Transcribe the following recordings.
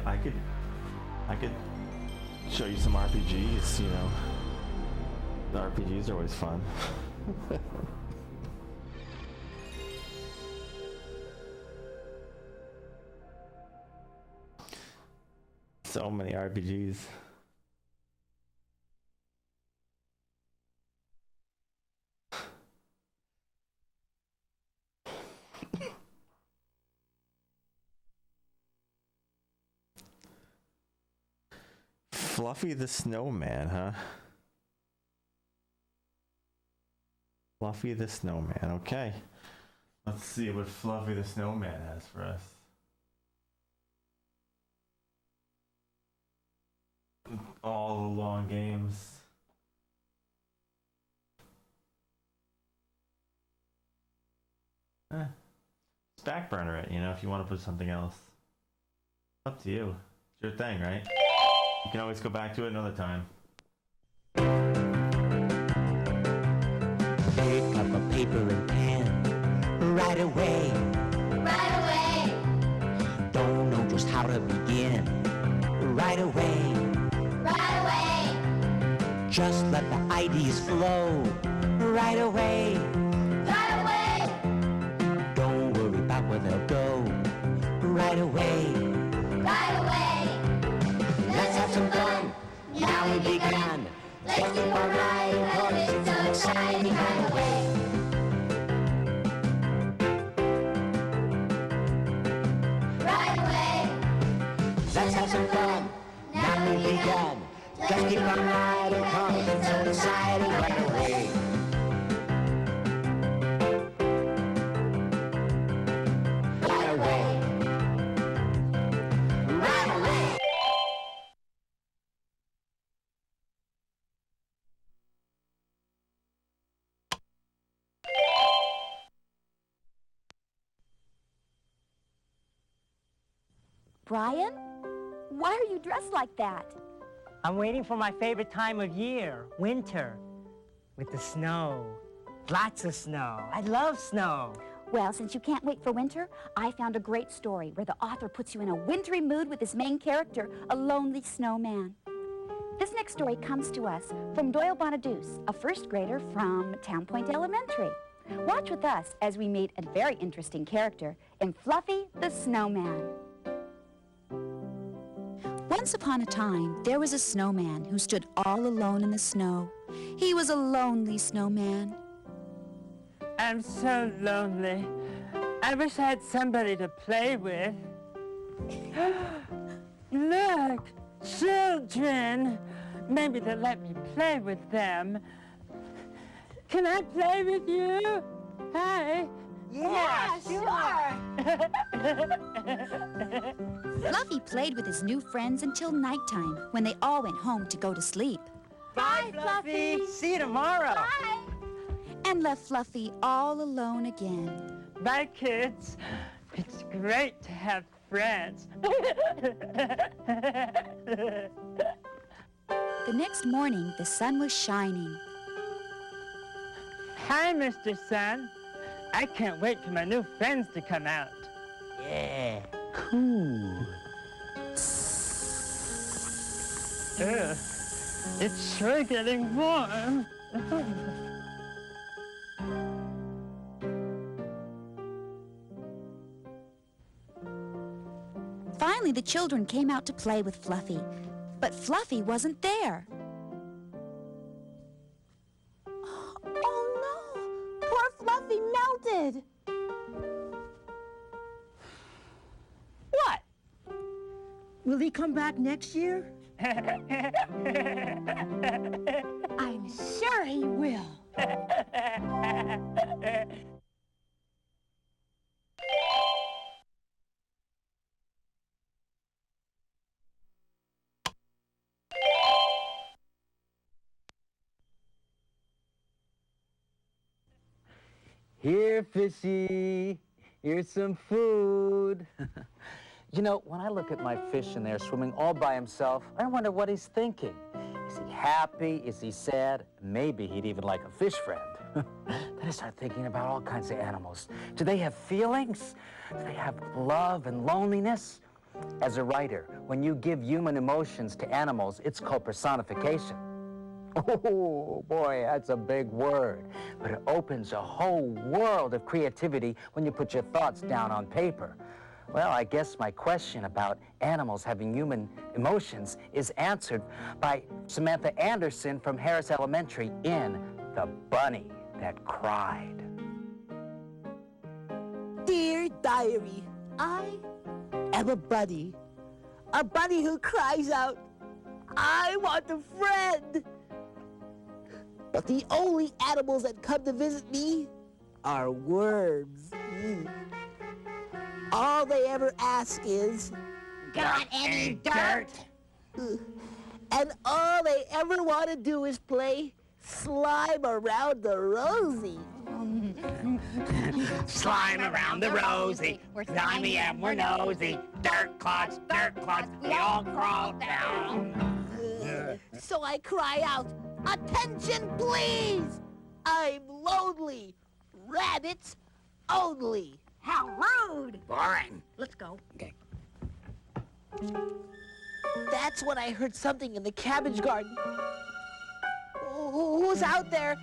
I could show you some RPGs. You know, the RPGs are always fun. So many RPGs. Fluffy the Snowman, huh? Fluffy the Snowman, okay. Let's see what Fluffy the Snowman has for us. All the long games. Just backburner it, you know, if you want to put something else. Up to you. It's your thing, right? You can always go back to it another time. Pick up a paper and pen right away. Right away. Don't know just how to begin. Right away. Right away. Just let the ideas flow. Right away. Right away. Don't worry about where they'll go. Right away. Right away. Let's have some fun. Now we begun. Let's keep on riding 'cause it's so exciting. Right away. Right away. Let's have some fun. Now we begun. Just keep on riding 'cause it's so exciting. Right away. Right away. Right away. Brian? Why are you dressed like that? I'm waiting for my favorite time of year, winter, with the snow. Lots of snow. I love snow. Well, since you can't wait for winter, I found a great story where the author puts you in a wintry mood with his main character, a lonely snowman. This next story comes to us from Doyle Bonaduce, a first grader from Town Point Elementary. Watch with us as we meet a very interesting character in Fluffy the Snowman. Once upon a time, there was a snowman who stood all alone in the snow. He was a lonely snowman. I'm so lonely. I wish I had somebody to play with. Look, children. Maybe they'll let me play with them. Can I play with you? Hi. Yeah, sure. Fluffy played with his new friends until nighttime, when they all went home to go to sleep. Bye, Fluffy. See you tomorrow. Bye. And left Fluffy all alone again. Bye, kids. It's great to have friends. The next morning, the sun was shining. Hi, Mr. Sun. I can't wait for my new friends to come out. Yeah, cool. Ugh, it's sure getting warm. Finally, the children came out to play with Fluffy, but Fluffy wasn't there. Oh no! Poor Fluffy melted! What? Will he come back next year? I'm sure he will. Here, fishy, here's some food. You know, when I look at my fish in there swimming all by himself, I wonder what he's thinking. Is he happy? Is he sad? Maybe he'd even like a fish friend. Then I start thinking about all kinds of animals. Do they have feelings? Do they have love and loneliness? As a writer, when you give human emotions to animals, it's called personification. Oh, boy, that's a big word. But it opens a whole world of creativity when you put your thoughts down on paper. Well, I guess my question about animals having human emotions is answered by Samantha Anderson from Harris Elementary in The Bunny That Cried. Dear Diary, I am a bunny who cries out, I want a friend. But the only animals that come to visit me are worms. All they ever ask is, Got any dirt? and all they ever want to do is play slime around the Rosie. Slime around the rosy. We're slimy and we're nosy. Dirt clods, we all crawl down. So I cry out, attention please! I'm lonely. Rabbits only. How rude! Boring. Let's go. Okay. That's when I heard something in the cabbage garden. Who's out there?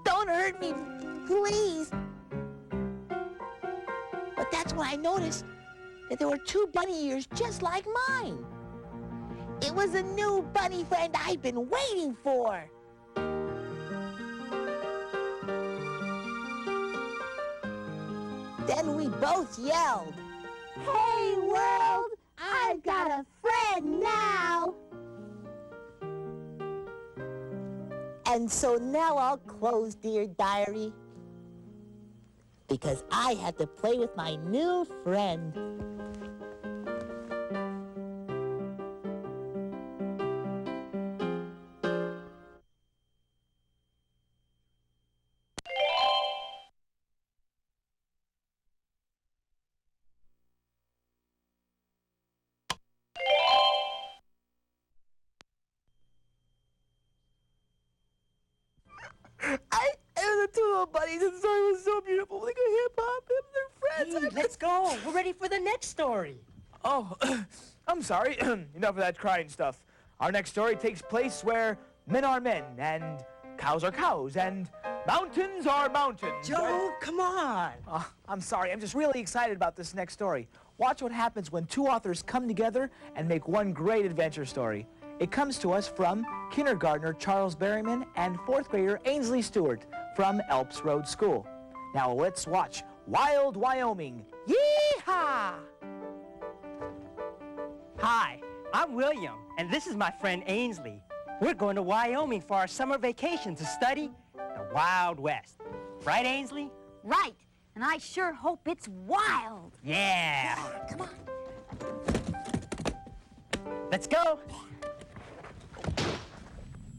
Don't hurt me, please. But that's when I noticed that there were two bunny ears just like mine. It was a new bunny friend I've been waiting for. Then we both yelled, "Hey world, I've got a friend now!" And so now I'll close, dear diary, because I had to play with my new friend. The two of bunnies, and the story was so beautiful. They go hip-hop, they're friends. Let's go. We're ready for the next story. Oh, I'm sorry. Enough of that crying stuff. Our next story takes place where men are men, and cows are cows, and mountains are mountains. Joe, come on. I'm sorry. I'm just really excited about this next story. Watch what happens when two authors come together and make one great adventure story. It comes to us from kindergartner Charles Berryman and fourth grader Ainsley Stewart from Elps Road School. Now let's watch Wild Wyoming. Yeehaw! Hi, I'm William, and this is my friend Ainsley. We're going to Wyoming for our summer vacation to study the Wild West. Right, Ainsley? Right. And I sure hope it's wild. Yeah. Come on. Let's go.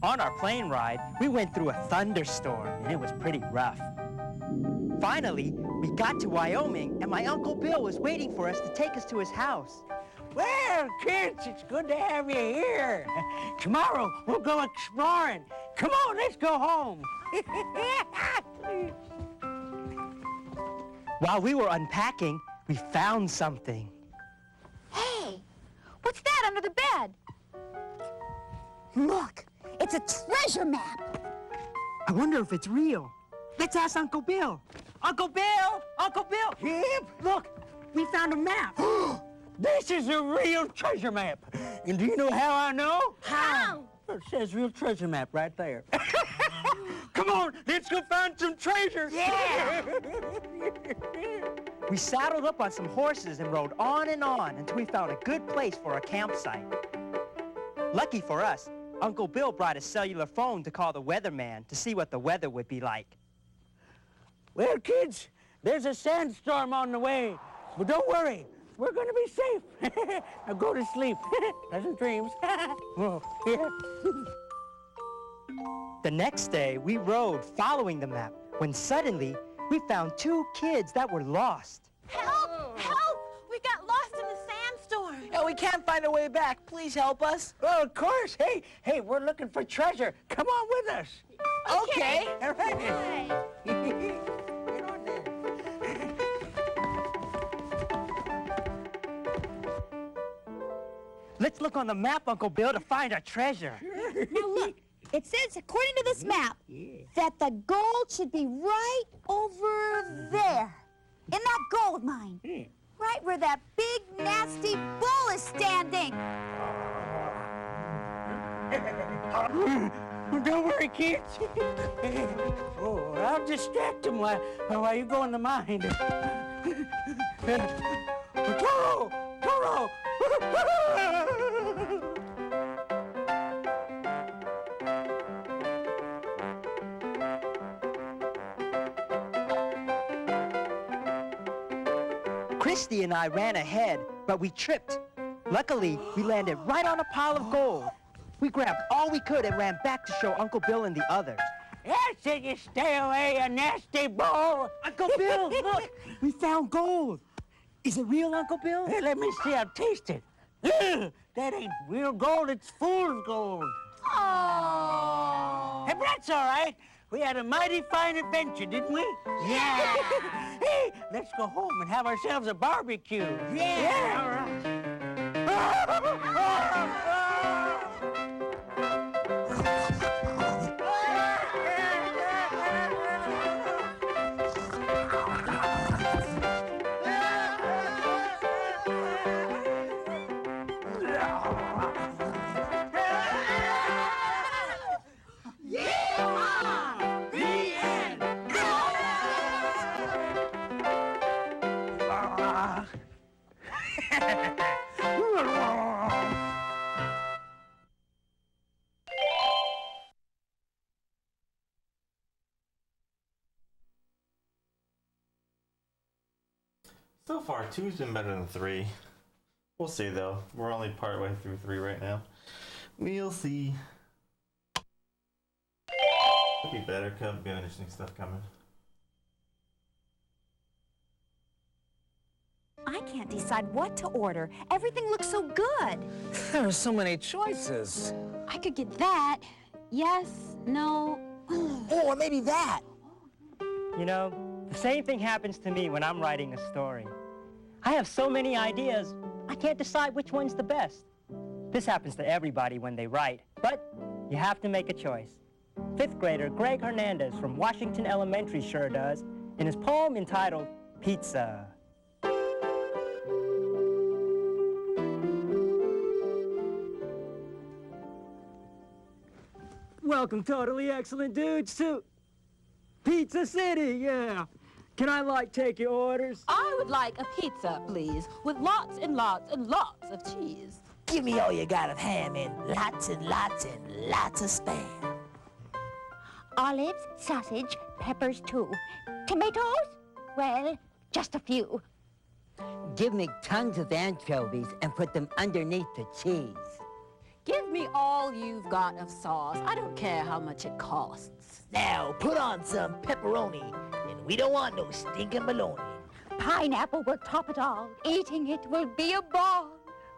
On our plane ride, we went through a thunderstorm, and it was pretty rough. Finally, we got to Wyoming, and my Uncle Bill was waiting for us to take us to his house. Well, kids, it's good to have you here. Tomorrow, we'll go exploring. Come on, let's go home. While we were unpacking, we found something. Hey, what's that under the bed? Look, it's a treasure map. I wonder if it's real. Let's ask Uncle Bill. Uncle Bill! Uncle Bill! Yep. Look, we found a map. This is a real treasure map. And do you know how I know? How? It says real treasure map right there. Come on, let's go find some treasure. Yeah! We saddled up on some horses and rode on until we found a good place for a campsite. Lucky for us, Uncle Bill brought a cellular phone to call the weatherman to see what the weather would be like. Well, kids, there's a sandstorm on the way. But don't worry, we're gonna be safe. Now go to sleep. Pleasant dreams. Oh, yeah. The next day, we rode following the map when suddenly we found two kids that were lost. Help! Help! We got lost in the sandstorm. Oh, we can't find a way back. Please help us. Oh, of course. Hey, we're looking for treasure. Come on with us. Okay. All right. Hey. Get on there. Let's look on the map, Uncle Bill, to find our treasure. Now look, it says, according to this map, that the gold should be right over there, in that gold mine. Right where that big, nasty bull is standing. Don't worry, kids. Oh, I'll distract him while you go in the mine. Toro! Toro! Christy and I ran ahead, but we tripped. Luckily, we landed right on a pile of gold. We grabbed all we could and ran back to show Uncle Bill and the others. I said you stay away, you nasty bull. Uncle Bill, look! We found gold. Is it real, Uncle Bill? Hey, let me see, I'll taste it. Ugh, that ain't real gold, it's fool's gold. Oh. Hey, but that's all right. We had a mighty fine adventure, didn't we? Yeah. Hey, let's go home and have ourselves a barbecue. Yeah. All right. So far, 2's been better than 3. We'll see, though. We're only partway through 3 right now. We'll see. Could be better. Could be interesting stuff coming. I can't decide what to order. Everything looks so good. There are so many choices. I could get that. Yes, no. Or maybe that. You know, the same thing happens to me when I'm writing a story. I have so many ideas, I can't decide which one's the best. This happens to everybody when they write, but you have to make a choice. 5th grader Greg Hernandez from Washington Elementary sure does, in his poem entitled Pizza. Welcome, totally excellent dudes, to Pizza City, yeah. Can I, take your orders? I would like a pizza, please, with lots and lots and lots of cheese. Give me all you got of ham and lots and lots and lots of spam. Olives, sausage, peppers too. Tomatoes? Well, just a few. Give me tons of anchovies and put them underneath the cheese. Give me all you've got of sauce. I don't care how much it costs. Now, put on some pepperoni, and we don't want no stinking bologna. Pineapple will top it all. Eating it will be a ball.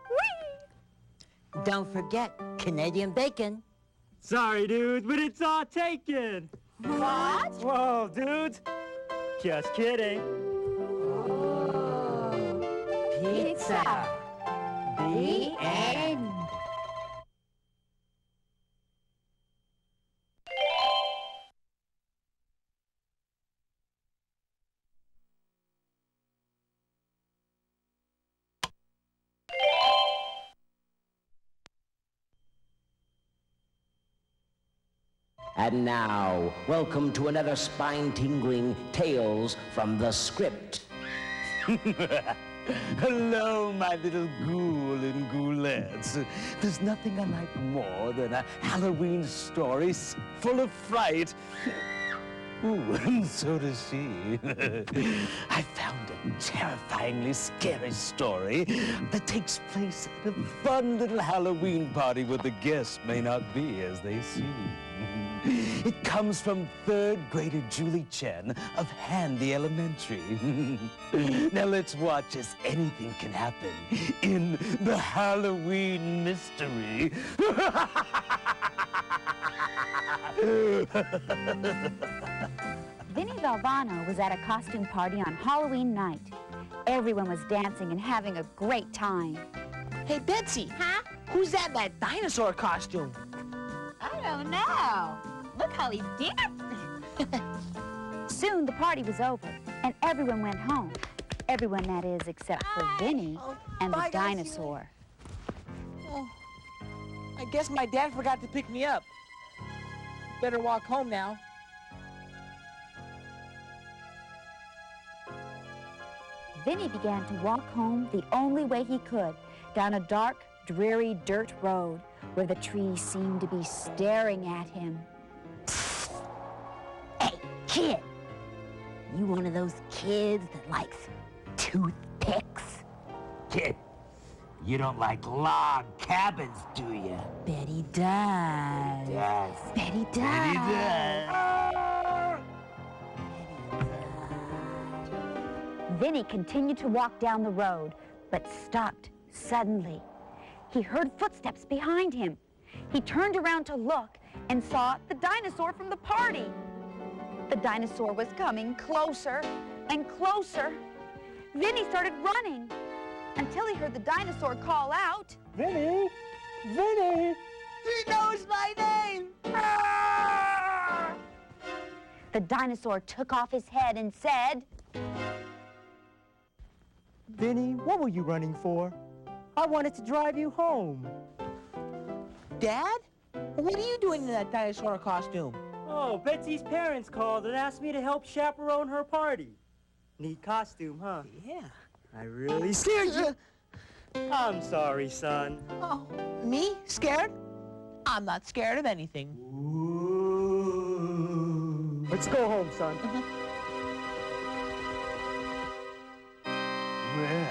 Whee! Don't forget Canadian bacon. Sorry, dudes, but it's all taken. What? Whoa, dudes. Just kidding. Pizza. The end. And now, welcome to another spine-tingling Tales from the Script. Hello, my little ghoul and ghoulettes. There's nothing I like more than a Halloween story full of fright. Ooh, and so does she. I found a terrifyingly scary story that takes place at a fun little Halloween party where the guests may not be as they seem. It comes from 3rd grader Julie Chen of Handy Elementary. Now let's watch as anything can happen in the Halloween mystery. Vinnie Valvano was at a costume party on Halloween night. Everyone was dancing and having a great time. Hey, Betsy. Huh? Who's that in that dinosaur costume? I don't know. Look how he's dancing. Soon the party was over, and everyone went home. Everyone, that is, except for Vinny and the bye, guys. dinosaur. Oh, I guess my dad forgot to pick me up. Better walk home now. Vinny began to walk home the only way he could, down a dark, dreary dirt road where the trees seemed to be staring at him. Hey, kid. You one of those kids that likes toothpicks? Kid, you don't like log cabins, do you? Betty does. Yes. Betty does. Betty does. Vinny continued to walk down the road, but stopped suddenly. He heard footsteps behind him. He turned around to look and saw the dinosaur from the party. The dinosaur was coming closer and closer. Vinny started running until he heard the dinosaur call out, Vinny! Vinny! He knows my name! The dinosaur took off his head and said, Vinny, what were you running for? I wanted to drive you home. Dad? What are you doing in that dinosaur costume? Oh, Betsy's parents called and asked me to help chaperone her party. Neat costume, huh? Yeah. I really scared you. I'm sorry, son. Oh, me? Scared? I'm not scared of anything. Let's go home, son. Well,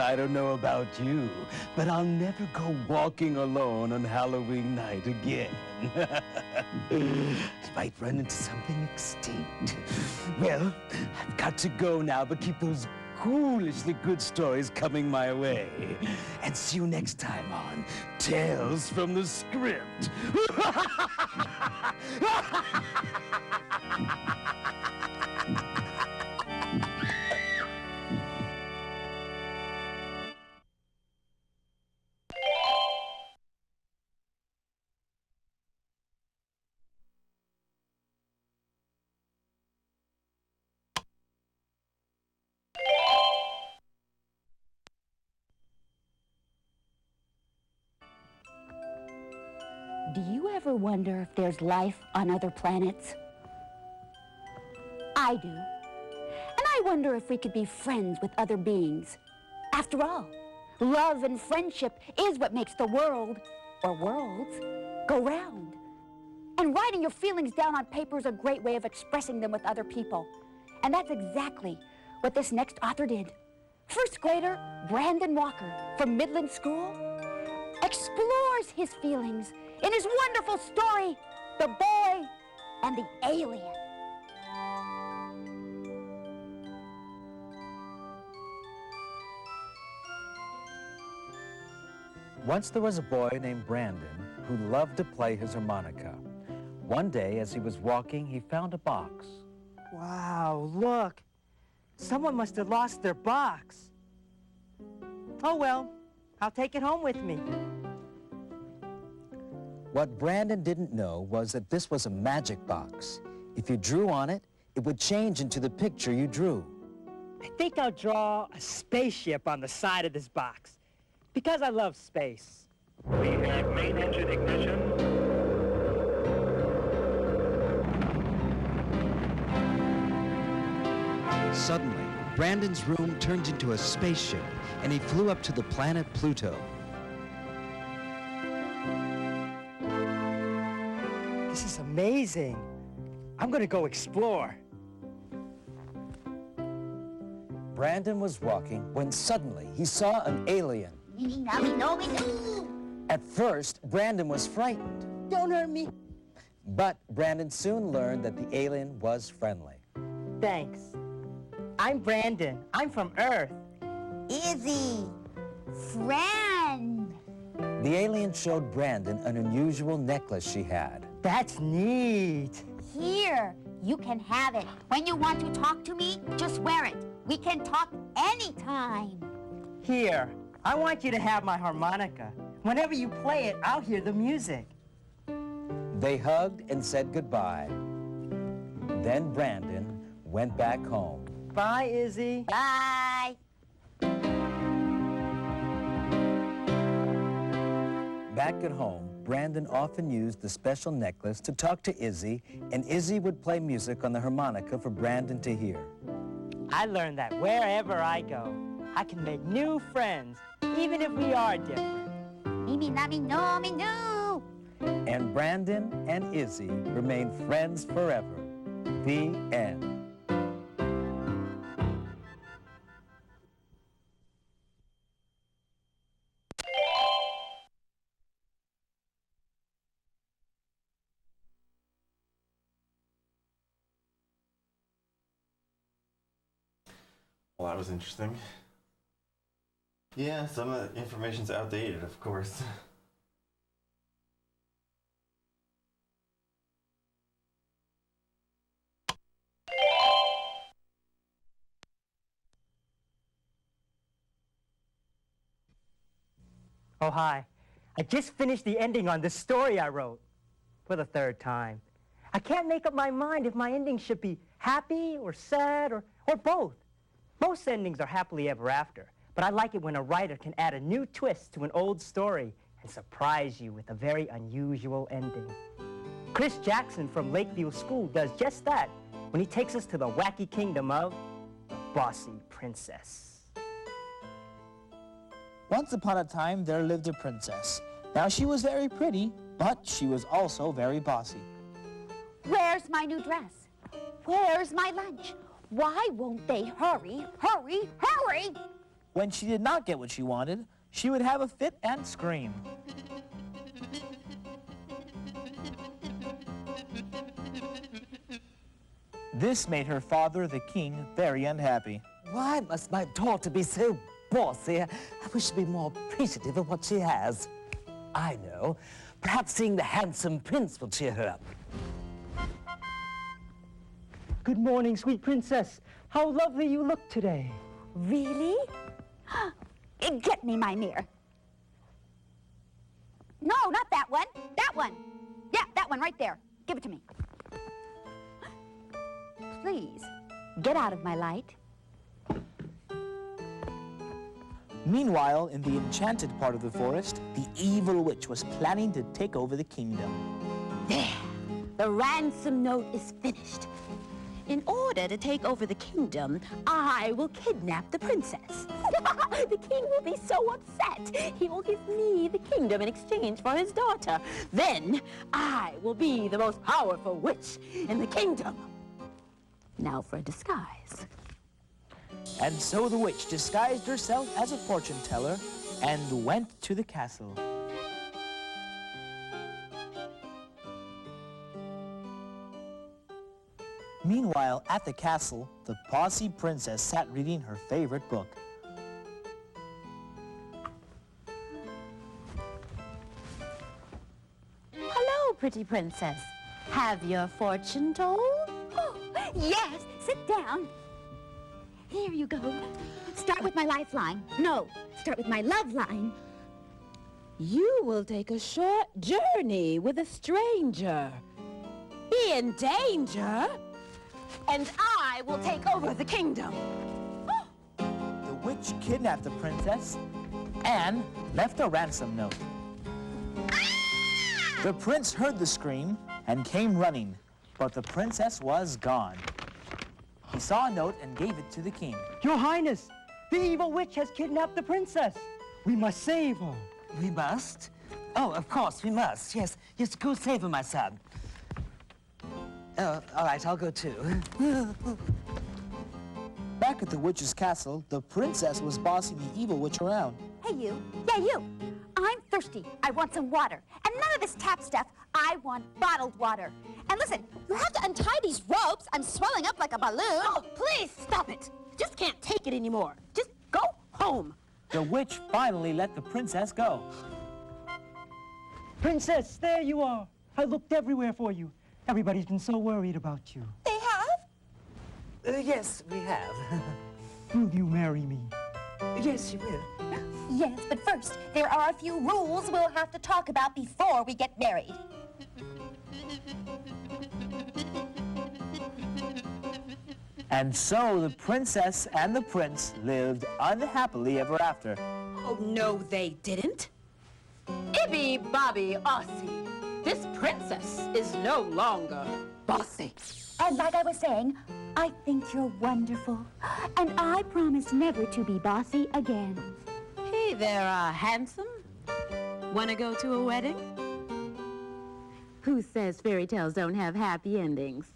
I don't know about you, but I'll never go walking alone on Halloween night again. Might run into something extinct. Well, I've got to go now, but keep those ghoulishly good stories coming my way. And see you next time on Tales from the Script. "Do you ever wonder if there's life on other planets?" I do. And I wonder if we could be friends with other beings. After all, love and friendship is what makes the world, or worlds, go round. And writing your feelings down on paper is a great way of expressing them with other people. And that's exactly what this next author did. First grader Brandon Walker from Midland School explores his feelings in his wonderful story, The Boy and the Alien. Once there was a boy named Brandon who loved to play his harmonica. One day, as he was walking, he found a box. Wow, look. Someone must have lost their box. Oh, well, I'll take it home with me. What Brandon didn't know was that this was a magic box. If you drew on it, it would change into the picture you drew. I think I'll draw a spaceship on the side of this box, because I love space. We have main engine ignition. Suddenly, Brandon's room turned into a spaceship, and he flew up to the planet Pluto. This is amazing. I'm gonna go explore. Brandon was walking when suddenly he saw an alien. At first, Brandon was frightened. Don't hurt me. But Brandon soon learned that the alien was friendly. Thanks. I'm Brandon. I'm from Earth. Izzy. Friend. The alien showed Brandon an unusual necklace she had. That's neat. Here, you can have it. When you want to talk to me, just wear it. We can talk anytime. Here, I want you to have my harmonica. Whenever you play it, I'll hear the music. They hugged and said goodbye. Then Brandon went back home. Bye, Izzy. Bye. Back at home, Brandon often used the special necklace to talk to Izzy, and Izzy would play music on the harmonica for Brandon to hear. I learned that wherever I go, I can make new friends, even if we are different. Me, no, me, no. And Brandon and Izzy remained friends forever. The end. Well, that was interesting. Yeah, some of the information's outdated, of course. Oh, hi. I just finished the ending on this story I wrote for the third time. I can't make up my mind if my ending should be happy or sad or both. Most endings are happily ever after, but I like it when a writer can add a new twist to an old story and surprise you with a very unusual ending. Chris Jackson from Lakeview School does just that when he takes us to the wacky kingdom of the Bossy Princess. Once upon a time, there lived a princess. Now, she was very pretty, but she was also very bossy. Where's my new dress? Where's my lunch? Why won't they hurry, hurry, hurry? When she did not get what she wanted, she would have a fit and scream. This made her father, the king, very unhappy. Why must my daughter be so bossy? I wish to be more appreciative of what she has. I know. Perhaps seeing the handsome prince will cheer her up. Good morning, sweet princess. How lovely you look today. Really? Get me my mirror. No, not that one. That one. Yeah, that one right there. Give it to me. Please, get out of my light. Meanwhile, in the enchanted part of the forest, the evil witch was planning to take over the kingdom. There, the ransom note is finished. In order to take over the kingdom, I will kidnap the princess. The king will be so upset. He will give me the kingdom in exchange for his daughter. Then, I will be the most powerful witch in the kingdom. Now for a disguise. And so the witch disguised herself as a fortune teller and went to the castle. Meanwhile, at the castle, the bossy princess sat reading her favorite book. Hello, pretty princess. Have your fortune told? Oh, yes, sit down. Here you go. Start with my lifeline. No, start with my love line. You will take a short journey with a stranger. Be in danger, and I will take over the kingdom. The witch kidnapped the princess and left a ransom note. The prince heard the scream and came running, but the princess was gone. He saw a note and gave it to the king. Your Highness, the evil witch has kidnapped the princess. We must save her. We must? Oh, of course, we must. Yes, yes, go save her, my son. All right, I'll go too. Back at the witch's castle, the princess was bossing the evil witch around. Hey, you. Yeah, you. I'm thirsty. I want some water. And none of this tap stuff. I want bottled water. And listen, you have to untie these ropes. I'm swelling up like a balloon. Oh, please stop it. Just can't take it anymore. Just go home. The witch finally let the princess go. Princess, there you are. I looked everywhere for you. Everybody's been so worried about you. They have? Yes, we have. Will you marry me? Yes, you will. Yes, but first, there are a few rules we'll have to talk about before we get married. And so the princess and the prince lived unhappily ever after. Oh, no, they didn't. Ibby Bobby Aussie, this princess is no longer bossy. And like I was saying, I think you're wonderful. And I promise never to be bossy again. Hey there, handsome. Wanna go to a wedding? Who says fairy tales don't have happy endings?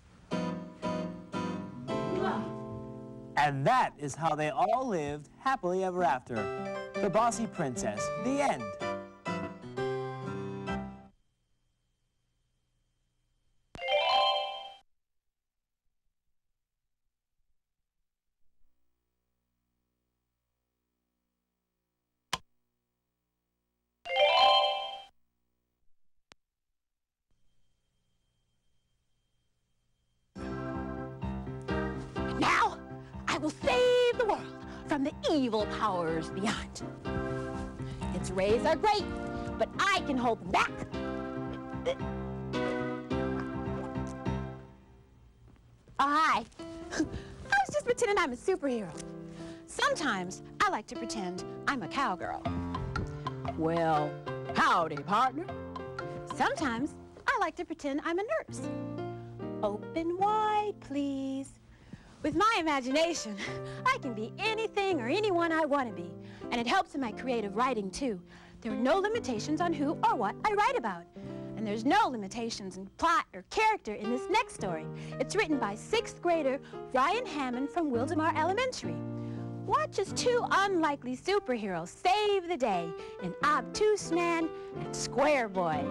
And that is how they all lived happily ever after. The Bossy Princess. The end. Now, I will save the world from the evil powers beyond. Its rays are great, but I can hold them back. Oh, hi. I was just pretending I'm a superhero. Sometimes I like to pretend I'm a cowgirl. Well, howdy, partner. Sometimes I like to pretend I'm a nurse. Open wide, please. With my imagination, I can be anything or anyone I want to be. And it helps in my creative writing, too. There are no limitations on who or what I write about. And there's no limitations in plot or character in this next story. It's written by 6th grader Ryan Hammond from Wildemar Elementary. Watch as two unlikely superheroes save the day in Obtuse Man and Square Boy.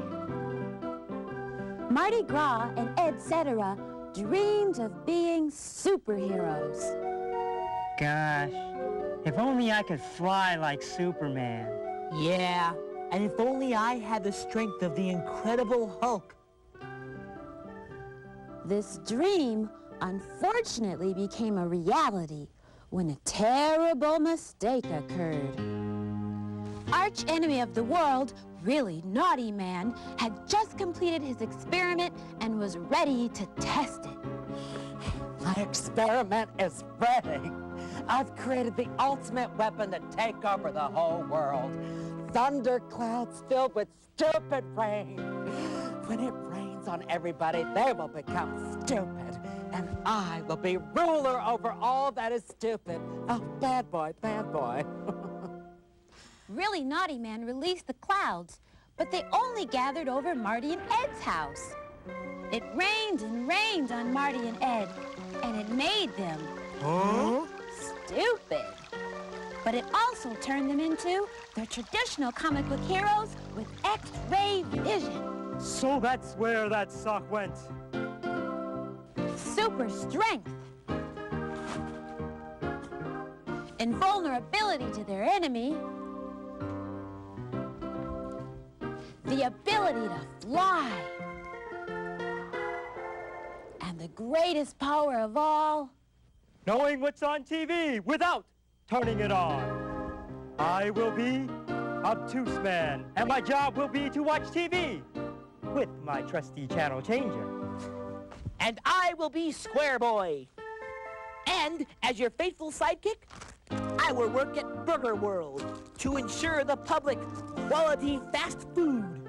Mardi Gras and etc. dreamed of being superheroes. Gosh, if only I could fly like Superman. Yeah, and if only I had the strength of the Incredible Hulk. This dream unfortunately became a reality when a terrible mistake occurred. Arch enemy of the world, Really Naughty Man, had just completed his experiment and was ready to test it. My experiment is ready. I've created the ultimate weapon to take over the whole world. Thunderclouds filled with stupid rain. When it rains on everybody, they will become stupid. And I will be ruler over all that is stupid. Oh, bad boy, bad boy. Really Naughty Man released the clouds, but they only gathered over Marty and Ed's house. It rained and rained on Marty and Ed, and it made them stupid. But it also turned them into their traditional comic book heroes with X-ray vision. So that's where that sock went. Super strength. Invulnerability to their enemy. The ability to fly. And the greatest power of all, Knowing what's on TV without turning it on. I will be Obtuse Man, and my job will be to watch TV with my trusty channel changer. And I will be Square Boy. And as your faithful sidekick, I will work at Burger World to ensure the public quality fast food.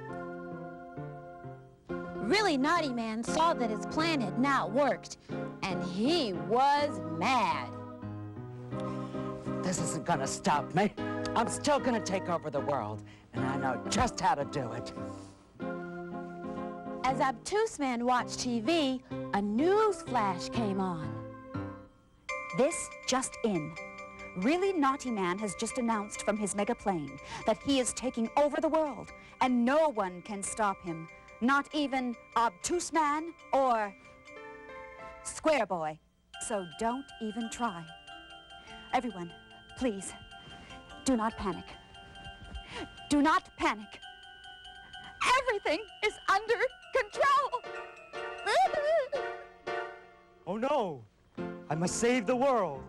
Really Naughty Man saw that his plan had not worked, and he was mad. This isn't gonna stop me. I'm still gonna take over the world, and I know just how to do it. As Obtuse Man watched TV, a news flash came on. This just in. Really Naughty Man has just announced from his mega plane that he is taking over the world, and no one can stop him. Not even Obtuse Man or Square Boy. So don't even try. Everyone, please, do not panic. Do not panic. Everything is under control. Oh no, I must save the world.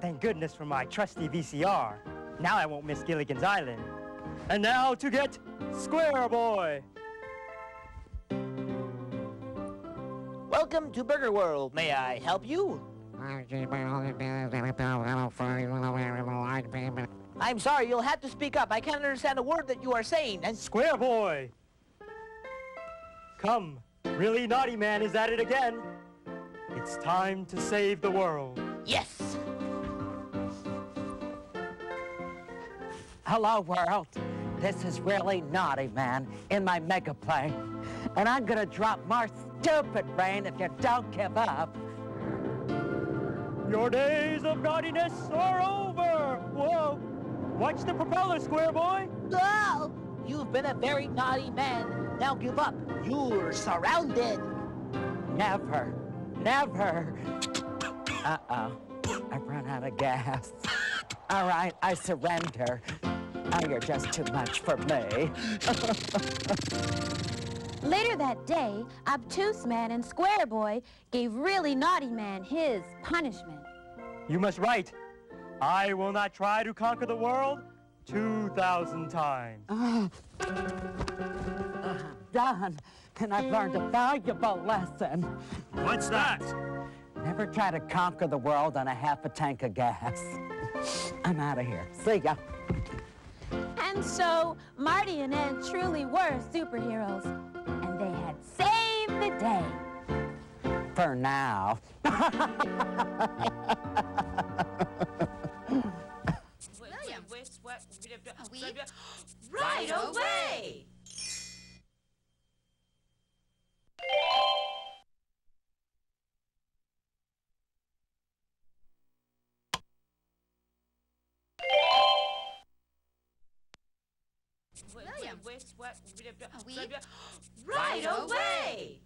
Thank goodness for my trusty VCR. Now I won't miss Gilligan's Island. And now to get Square Boy. Welcome to Burger World. May I help you? I'm sorry, you'll have to speak up. I can't understand a word that you are saying. And Square Boy! Come, Really Naughty Man is at it again. It's time to save the world. Yes! Hello, world. This is Really Naughty Man in my mega plane. And I'm gonna drop more stupid rain if you don't give up. Your days of naughtiness are over! Whoa! Watch the propeller, Square Boy! Oh, you've been a very naughty man. Now give up. You're surrounded. Never. Never. Uh-oh. I've run out of gas. All right, I surrender. Oh, you're just too much for me. Later that day, Obtuse Man and Square Boy gave Really Naughty Man his punishment. You must write, I will not try to conquer the world 2,000 times. Done. And I've learned a valuable lesson. What's that? Never try to conquer the world on a half a tank of gas. I'm out of here. See ya. And so, Marty and Ed truly were superheroes, and they had saved the day. For now. William, right away! William, right away!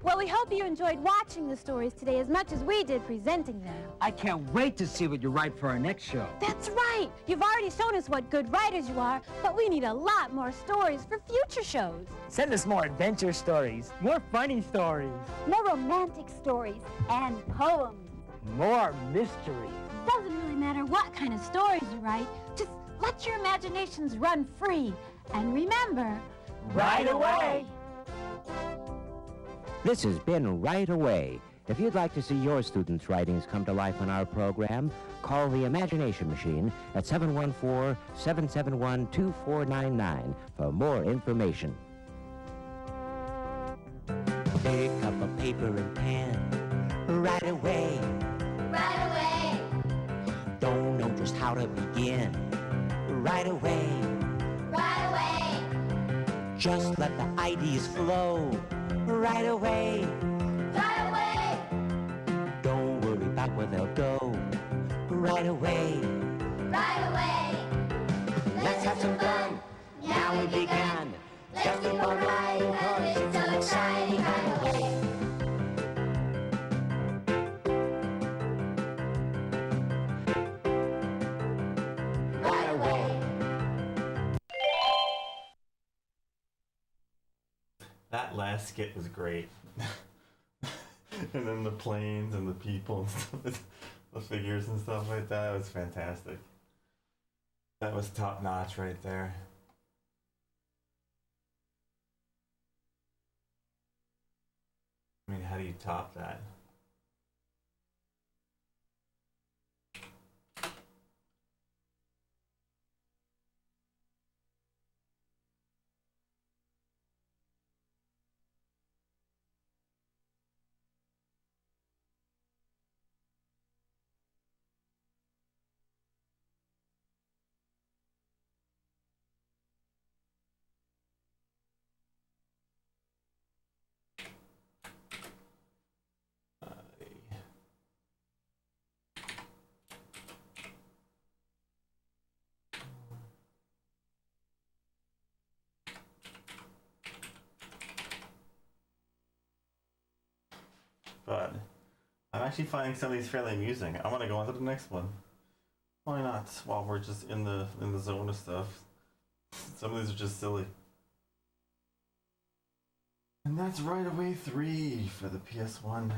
Well, we hope you enjoyed watching the stories today as much as we did presenting them. I can't wait to see what you write for our next show. That's right! You've already shown us what good writers you are, but we need a lot more stories for future shows. Send us more adventure stories. More funny stories. More romantic stories and poems. More mystery. Doesn't really matter what kind of stories you write, just let your imaginations run free. And remember, Right away! This has been Right Away. If you'd like to see your students' writings come to life on our program, call the Imagination Machine at 714-771-2499 for more information. Pick up a paper and pen right away. Right away! Don't know just how to begin right away. Right away! Just let the ideas flow right away. Right away! Don't worry about where they'll go right away. Right away! Let's have some fun. Now we began. Just keep on writing, 'cause it's so exciting right away. Right away. That last skit was great. And then the planes and the people and stuff, the figures and stuff like that, it was fantastic. That was top notch right there. I mean, how do you top that? But I'm actually finding some of these fairly amusing. I want to go on to the next one. Why not? While we're just in the zone of stuff. Some of these are just silly. And that's Right Away 3 for the PS1.